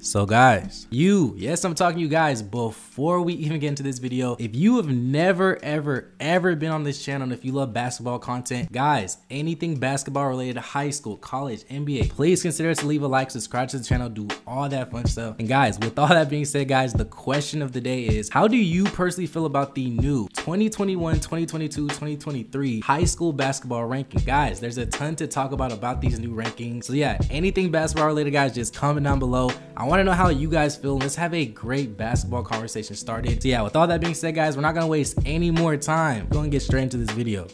So guys, yes, I'm talking to you guys. Before we even get into this video, if you have never ever been on this channel and if you love basketball content, guys, anything basketball related to high school, college, NBA, please consider to leave a like, subscribe to the channel, do all that fun stuff. And guys, with all that being said, guys, the question of the day is, how do you personally feel about the new 2021, 2022, 2023 high school basketball ranking? Guys, there's a ton to talk about these new rankings. So yeah, anything basketball related, guys, just comment down below. I want to know how you guys feel. Let's have a great basketball conversation started. So yeah, with all that being said, guys, we're not gonna waste any more time. We're gonna get straight into this video.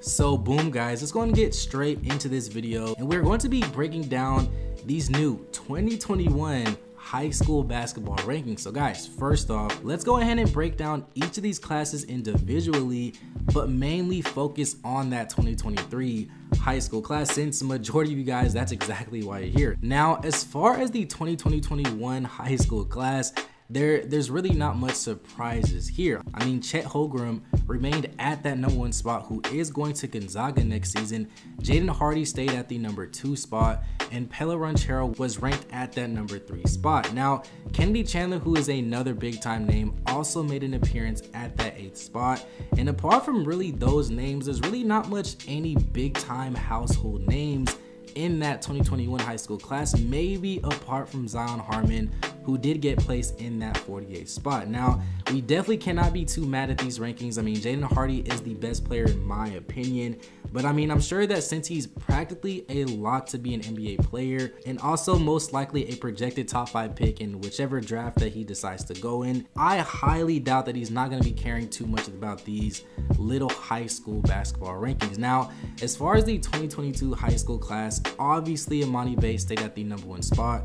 So boom, guys, let's go and get straight into this video, and we're going to be breaking down these new 2021 high school basketball rankings. So guys, first off, let's go ahead and break down each of these classes individually, but mainly focus on that 2023 high school class, since the majority of you guys, that's exactly why you're here. Now, as far as the 2020-21 high school class, there's really not much surprises here. I mean, Chet Holmgren remained at that #1 spot, who is going to Gonzaga next season. Jaden Hardy stayed at the #2 spot, and Pele Ranchero was ranked at that #3 spot. Now, Kennedy Chandler, who is another big time name, also made an appearance at that 8th spot. And apart from really those names, there's really not much any big time household names in that 2021 high school class, maybe apart from Zion Harmon, who did get placed in that 48th spot. Now, we definitely cannot be too mad at these rankings. I mean, Jaden Hardy is the best player in my opinion, but I mean, I'm sure that since he's practically a lock to be an NBA player and also most likely a projected top 5 pick in whichever draft that he decides to go in, I highly doubt that he's not going to be caring too much about these little high school basketball rankings. Now, as far as the 2022 high school class, obviously Emoni stayed at the #1 spot.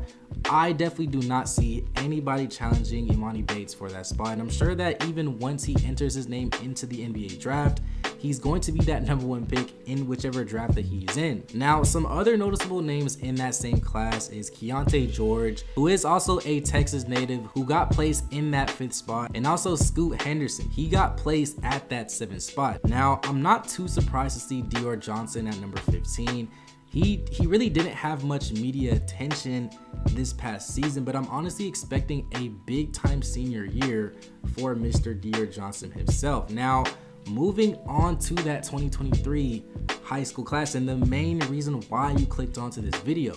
I definitely do not see anybody challenging Emoni Bates for that spot, and I'm sure that even once he enters his name into the NBA draft, he's going to be that #1 pick in whichever draft that he's in. Now, some other noticeable names in that same class is Keontae George, who is also a Texas native, who got placed in that 5th spot, and also Scoot Henderson. He got placed at that 7th spot. Now, I'm not too surprised to see Dior Johnson at #15. He really didn't have much media attention this past season, but I'm honestly expecting a big time senior year for Mr. Dior Johnson himself. Now, moving on to that 2023 high school class, and the main reason why you clicked onto this video.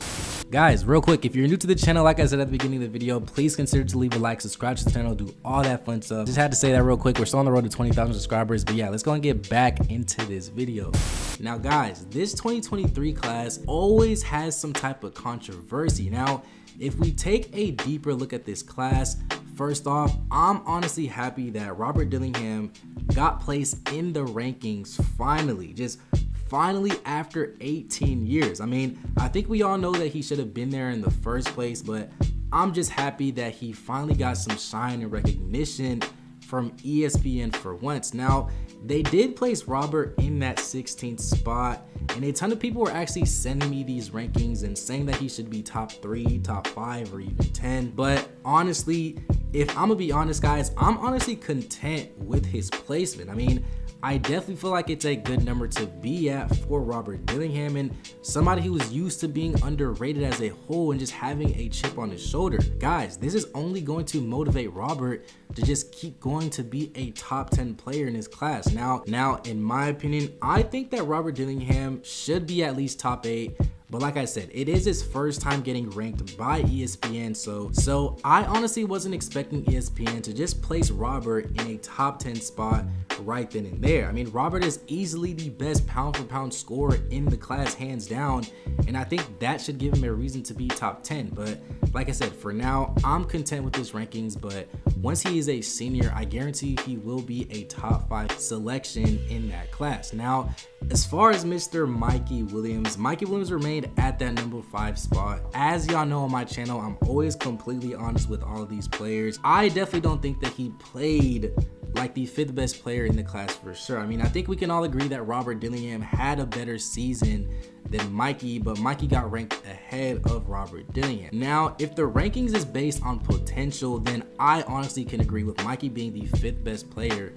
Guys, real quick, if you're new to the channel, like I said at the beginning of the video, please consider to leave a like, subscribe to the channel, do all that fun stuff. Just had to say that real quick. We're still on the road to 20,000 subscribers, but yeah, let's go and get back into this video. Now guys, this 2023 class always has some type of controversy. Now, if we take a deeper look at this class, first off, I'm honestly happy that Robert Dillingham got placed in the rankings finally, just finally after 18 years. I mean, I think we all know that he should have been there in the first place, but I'm just happy that he finally got some shine and recognition from ESPN for once. Now, they did place Robert in that 16th spot, and a ton of people were actually sending me these rankings and saying that he should be top 3, top 5, or even 10. But honestly, if I'm gonna be honest, guys, I'm honestly content with his placement. I mean, I definitely feel like it's a good number to be at for Robert Dillingham, and somebody who was used to being underrated as a whole and just having a chip on his shoulder. Guys, this is only going to motivate Robert to just keep going to be a top 10 player in his class. Now, in my opinion, I think that Robert Dillingham should be at least top 8. But like I said, it is his first time getting ranked by ESPN, so I honestly wasn't expecting ESPN to just place Robert in a top 10 spot right then and there. I mean, Robert is easily the best pound for pound scorer in the class, hands down, and I think that should give him a reason to be top 10. But like I said, for now, I'm content with his rankings, but once he is a senior, I guarantee he will be a top 5 selection in that class. Now, as far as Mr. Mikey Williams remained at that #5 spot. As y'all know on my channel, I'm always completely honest with all of these players. I definitely don't think that he played like the 5th best player in the class for sure. I mean, I think we can all agree that Robert Dillingham had a better season than Mikey, but Mikey got ranked ahead of Robert Dillingham. Now, if the rankings is based on potential, then I honestly can agree with Mikey being the 5th best player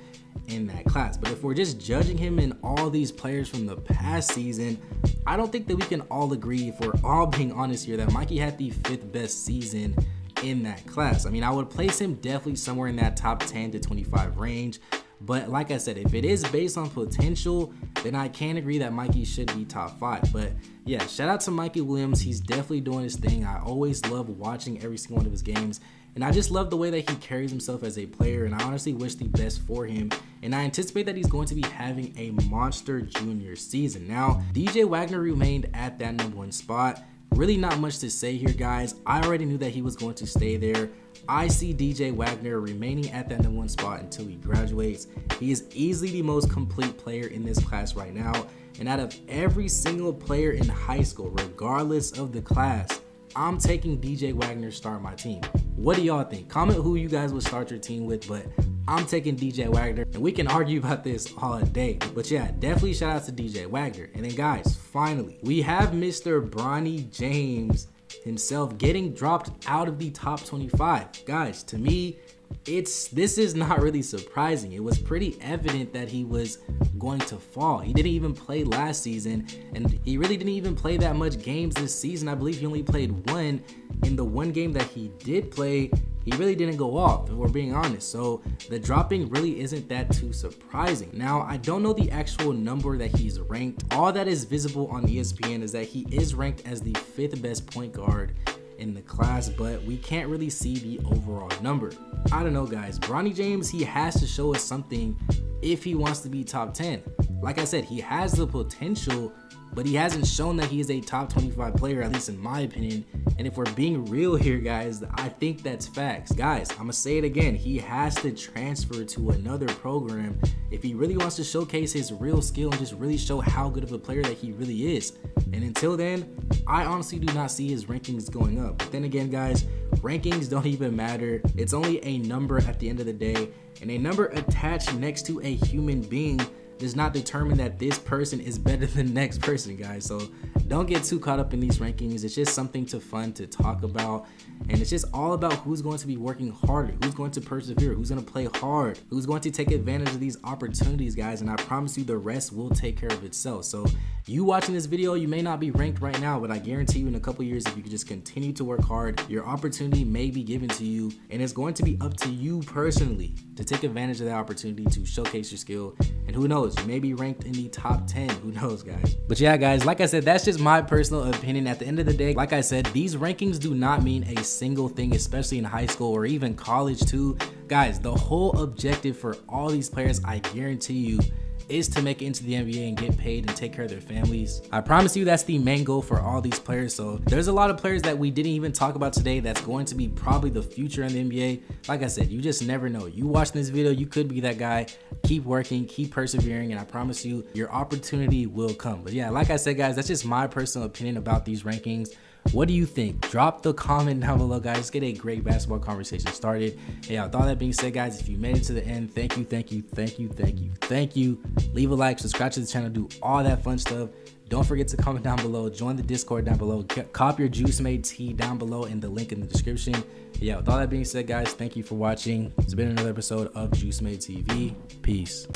in that class. But if we're just judging him in all these players from the past season, I don't think that we can all agree, if we're all being honest here, that Mikey had the 5th best season in that class. I mean, I would place him definitely somewhere in that top 10 to 25 range. But like I said, if it is based on potential, then I can agree that Mikey should be top 5. But yeah, shout out to Mikey Williams. He's definitely doing his thing. I always love watching every single one of his games. And I just love the way that he carries himself as a player. And I honestly wish the best for him. And I anticipate that he's going to be having a monster junior season. Now, DJ Wagner remained at that #1 spot. Really not much to say here, guys. I already knew that he was going to stay there. I see DJ Wagner remaining at that #1 spot until he graduates. He is easily the most complete player in this class right now. And out of every single player in high school, regardless of the class, I'm taking DJ Wagner to start my team. What do y'all think? Comment who you guys would start your team with, but I'm taking DJ Wagner, and we can argue about this all day. But yeah, definitely shout out to DJ Wagner. And then guys, finally, we have Mr. Bronny James himself getting dropped out of the top 25. Guys, to me, this is not really surprising. It was pretty evident that he was going to fall. He didn't even play last season, and he really didn't even play that much games this season. I believe he only played one. In the one game that he did play, he really didn't go off, if we're being honest. So the dropping really isn't that too surprising. Now, I don't know the actual number that he's ranked. All that is visible on ESPN is that he is ranked as the 5th best point guard in the class, but we can't really see the overall number. I don't know, guys. Bronny James, he has to show us something if he wants to be top 10. Like I said, he has the potential, but he hasn't shown that he is a top 25 player, at least in my opinion. And if we're being real here, guys, I think that's facts. Guys, I'm gonna say it again. He has to transfer to another program if he really wants to showcase his real skill and just really show how good of a player that he really is. And until then, I honestly do not see his rankings going up. But then again, guys, rankings don't even matter. It's only a number at the end of the day, and a number attached next to a human being does not determine that this person is better than the next person, guys. So don't get too caught up in these rankings. It's just something fun to talk about, and it's just all about who's going to be working harder, who's going to persevere, who's going to play hard, who's going to take advantage of these opportunities, guys. And I promise you the rest will take care of itself. So you watching this video, you may not be ranked right now, but I guarantee you in a couple years, if you could just continue to work hard, your opportunity may be given to you, and it's going to be up to you personally to take advantage of that opportunity to showcase your skill. And who knows, you may be ranked in the top 10, who knows, guys. But yeah, guys, like I said, that's just my personal opinion. At the end of the day, like I said, these rankings do not mean a single thing, especially in high school or even college too. Guys, the whole objective for all these players, I guarantee you, is to make it into the NBA and get paid and take care of their families. I promise you that's the main goal for all these players. So there's a lot of players that we didn't even talk about today that's going to be probably the future in the NBA. Like I said, you just never know. You watching this video, you could be that guy. Keep working, keep persevering, and I promise you your opportunity will come. But yeah, like I said, guys, that's just my personal opinion about these rankings. What do you think? Drop the comment down below, guys. Let's get a great basketball conversation started. Hey, with all that being said, guys, if you made it to the end, thank you, thank you, thank you, thank you, thank you. Leave a like, subscribe to the channel, do all that fun stuff. Don't forget to comment down below, join the Discord down below, cop your Juice Made tee down below in the link in the description. Yeah, with all that being said, guys, thank you for watching. It's been another episode of Juice Made TV. Peace.